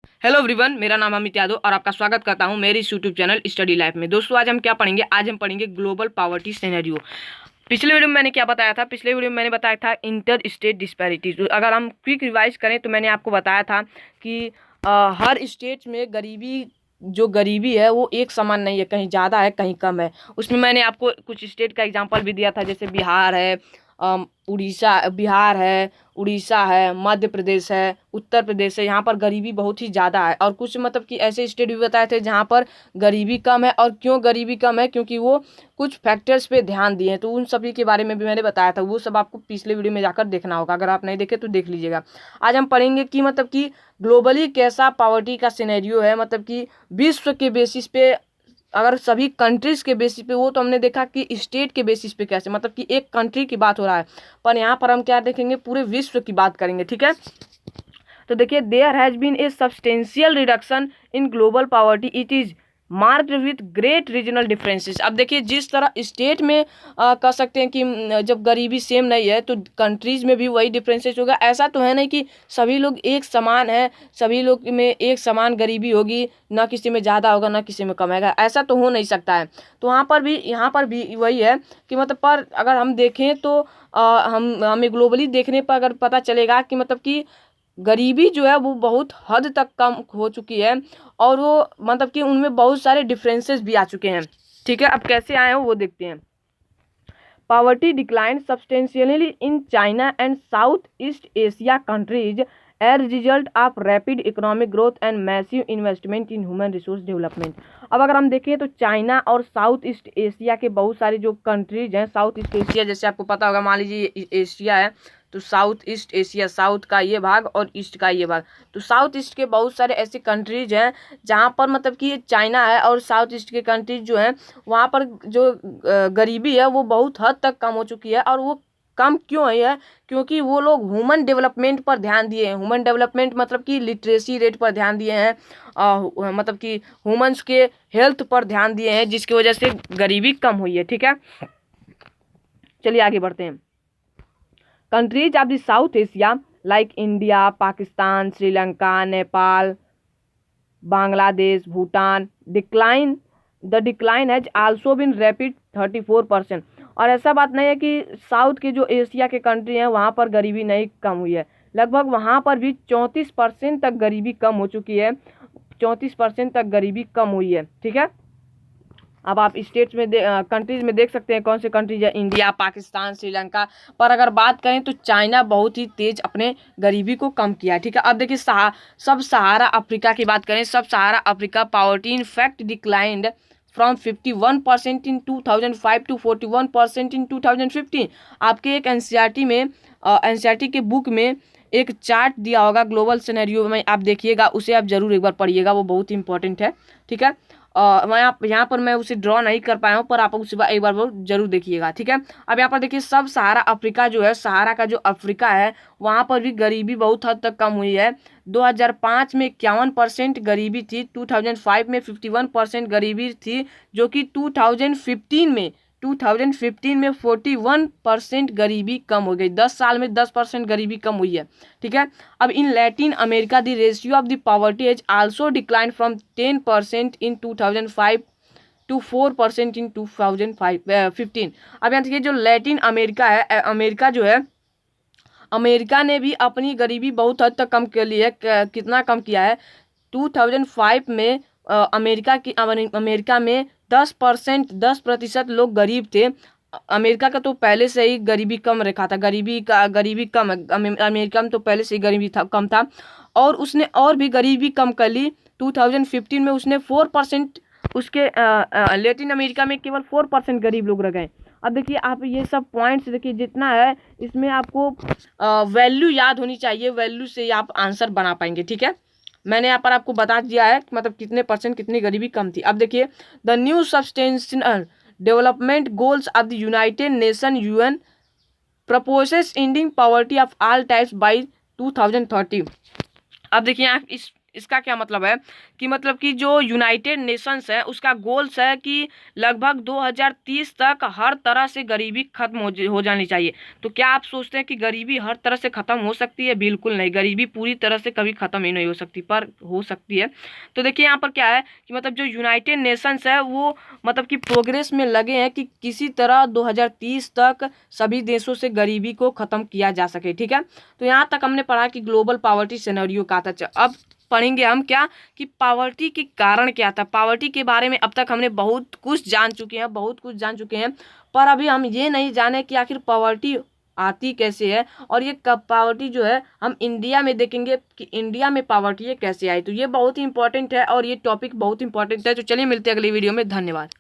Hello everyone, मेरा नाम अमित यादव और आपका स्वागत करता हूं मेरी यूट्यूब चैनल स्टडी लाइफ में। दोस्तों, आज हम क्या पढ़ेंगे? आज हम पढ़ेंगे ग्लोबल पॉवर्टी सिनेरियो। पिछले वीडियो में मैंने क्या बताया था? पिछले वीडियो में मैंने बताया था इंटर स्टेट डिस्पैरिटीज। अगर हम क्विक रिवाइज करें तो मैंने आपको बताया था कि हर स्टेट में गरीबी है वो एक समान नहीं है, कहीं ज़्यादा है कहीं कम है। उसमें मैंने आपको कुछ स्टेट का एग्जांपल भी दिया था, जैसे बिहार है, उड़ीसा है, मध्य प्रदेश है, उत्तर प्रदेश है। यहाँ पर गरीबी बहुत ही ज़्यादा है। और कुछ मतलब कि ऐसे स्टेट भी बताए थे जहाँ पर गरीबी कम है। और क्यों गरीबी कम है? क्योंकि वो कुछ फैक्टर्स पे ध्यान दिए हैं। तो उन सभी के बारे में भी मैंने बताया था, वो सब आपको पिछले वीडियो में जाकर देखना होगा। अगर आप नहीं देखे तो देख लीजिएगा। आज हम पढ़ेंगे कि मतलब कि ग्लोबली कैसा पॉवर्टी का सिनेरियो है, मतलब कि विश्व के बेसिस पे, अगर सभी कंट्रीज के बेसिस पे। वो तो हमने देखा कि स्टेट के बेसिस पे कैसे, मतलब कि एक कंट्री की बात हो रहा है, पर यहाँ पर हम क्या देखेंगे? पूरे विश्व की बात करेंगे। ठीक है, तो देखिए, there has been a substantial reduction in global poverty, it is marked with great regional differences. अब देखिए, जिस तरह स्टेट में कह सकते हैं कि जब गरीबी सेम नहीं है तो कंट्रीज में भी वही डिफरेंसेस होगा। ऐसा तो है नहीं कि सभी लोग एक समान है, सभी लोग में एक समान गरीबी होगी, ना किसी में ज़्यादा होगा ना किसी में कम होगा। ऐसा तो हो नहीं सकता है। तो यहाँ पर भी वही है कि मतलब, पर अगर हम देखें तो हमें ग्लोबली देखने पर अगर पता चलेगा कि मतलब कि गरीबी जो है वो बहुत हद तक कम हो चुकी है। और वो मतलब कि उनमें बहुत सारे डिफरेंसेस भी आ चुके हैं। ठीक है, अब कैसे आए हो वो देखते हैं। Poverty declined substantially in China and Southeast Asia countries as a result of rapid economic growth and massive investment in human resource development। अब अगर हम देखें तो चाइना और साउथ ईस्ट एशिया के बहुत सारे जो कंट्रीज हैं, साउथ ईस्ट एशिया जैसे आपको पता होगा, मान लीजिए एशिया है तो साउथ ईस्ट एशिया, साउथ का ये भाग और ईस्ट का ये भाग। तो साउथ ईस्ट के बहुत सारे ऐसे कंट्रीज हैं जहाँ पर मतलब कि चाइना है और साउथ ईस्ट के कंट्रीज जो हैं वहाँ पर जो गरीबी है वो बहुत हद तक कम हो चुकी है। और वो कम क्यों हुई है? क्योंकि वो लोग ह्यूमन डेवलपमेंट पर ध्यान दिए हैं। ह्यूमन डेवलपमेंट मतलब कि लिटरेसी रेट पर ध्यान दिए हैं, मतलब कि ह्यूमंस के हेल्थ पर ध्यान दिए हैं, जिसकी वजह से गरीबी कम हुई है। ठीक है, चलिए आगे बढ़ते हैं। Countries of the South Asia like India, Pakistan, Sri Lanka, Nepal, Bangladesh, Bhutan the decline has also been rapid 34%। और ऐसा बात नहीं है कि साउथ के जो एशिया के कंट्री हैं वहाँ पर गरीबी नहीं कम हुई है, लगभग वहाँ पर भी 34% तक गरीबी कम हो चुकी है। 34% तक गरीबी कम हुई है। ठीक है, अब आप स्टेट्स में कंट्रीज में देख सकते हैं कौन से कंट्रीज है, इंडिया, पाकिस्तान, श्रीलंका। पर अगर बात करें तो चाइना बहुत ही तेज अपने गरीबी को कम किया है। ठीक है, अब देखिए सब सहारा अफ्रीका की बात करें, sub Sahara Africa poverty in fact declined from 51% in 2005 to 41% in 2015। आपके एक एनसीईआरटी में, एनसीईआरटी के बुक में एक चार्ट दिया होगा ग्लोबल सिनेरियो में, आप देखिएगा उसे, आप जरूर एक बार पढ़िएगा, वो बहुत ही इंपॉर्टेंट है। ठीक है, मैं यहाँ पर मैं उसे ड्रॉ नहीं कर पाया हूँ, पर आप उसे एक बार वो जरूर देखिएगा। ठीक है, अब यहाँ पर देखिए, सब सहारा अफ्रीका जो है, सहारा का जो अफ्रीका है वहाँ पर भी गरीबी बहुत हद तक कम हुई है। 2005 में 51% गरीबी थी, 2005 में 51% गरीबी थी, जो कि 2015 में 41% गरीबी कम हो गई। 10 साल में 10% गरीबी कम हुई है। ठीक है, अब in Latin America the ratio of the poverty as also decline from 10% in 2005 to 4% in 2015। अब यहाँ देखिए, जो लैटिन अमेरिका है, अमेरिका जो है, अमेरिका ने भी अपनी गरीबी बहुत हद तक कम कर ली है। कितना कम किया है? 2005 में अमेरिका में 10% लोग गरीब थे। अमेरिका का तो पहले से ही गरीबी कम रखा था, गरीबी कम है। अमेरिका में तो पहले से ही गरीबी कम था, और उसने और भी गरीबी कम कर ली। 2015 में उसने 4%, उसके लैटिन अमेरिका में केवल 4% गरीब लोग रह गए। अब देखिए, आप ये सब पॉइंट्स देखिए, जितना है इसमें आपको वैल्यू याद होनी चाहिए, वैल्यू से आप आंसर बना पाएंगे। ठीक है, मैंने यहाँ पर आपको बता दिया है मतलब कितने परसेंट कितनी गरीबी कम थी। अब देखिए, the new sustainable development goals of the United Nation UN proposes ending poverty of all types by 2030। अब देखिए, आप इस इसका क्या मतलब है कि मतलब कि जो यूनाइटेड नेशंस है उसका गोल्स है कि लगभग 2030 तक हर तरह से गरीबी खत्म हो जानी चाहिए। तो क्या आप सोचते हैं कि गरीबी हर तरह से खत्म हो सकती है? बिल्कुल नहीं, गरीबी पूरी तरह से कभी खत्म ही नहीं हो सकती, पर हो सकती है। तो देखिए यहाँ पर क्या है कि मतलब जो यूनाइटेड नेशंस है वो मतलब कि प्रोग्रेस में लगे हैं कि किसी तरह 2030 तक सभी देशों से गरीबी को खत्म किया जा सके। ठीक है, तो यहाँ तक हमने पढ़ा कि ग्लोबल पॉवर्टी सिनेरियो का था। अब पढ़ेंगे हम क्या कि पॉवर्टी के कारण क्या था। पॉवर्टी के बारे में अब तक हमने बहुत कुछ जान चुके हैं, पर अभी हम ये नहीं जाने कि आखिर पॉवर्टी आती कैसे है, और ये कब पॉवर्टी जो है हम इंडिया में देखेंगे कि इंडिया में पॉवर्टी ये कैसे आई। तो ये बहुत ही इंपॉर्टेंट है और ये टॉपिक बहुत इंपॉर्टेंट है। तो चलिए मिलते हैं अगली वीडियो में। धन्यवाद।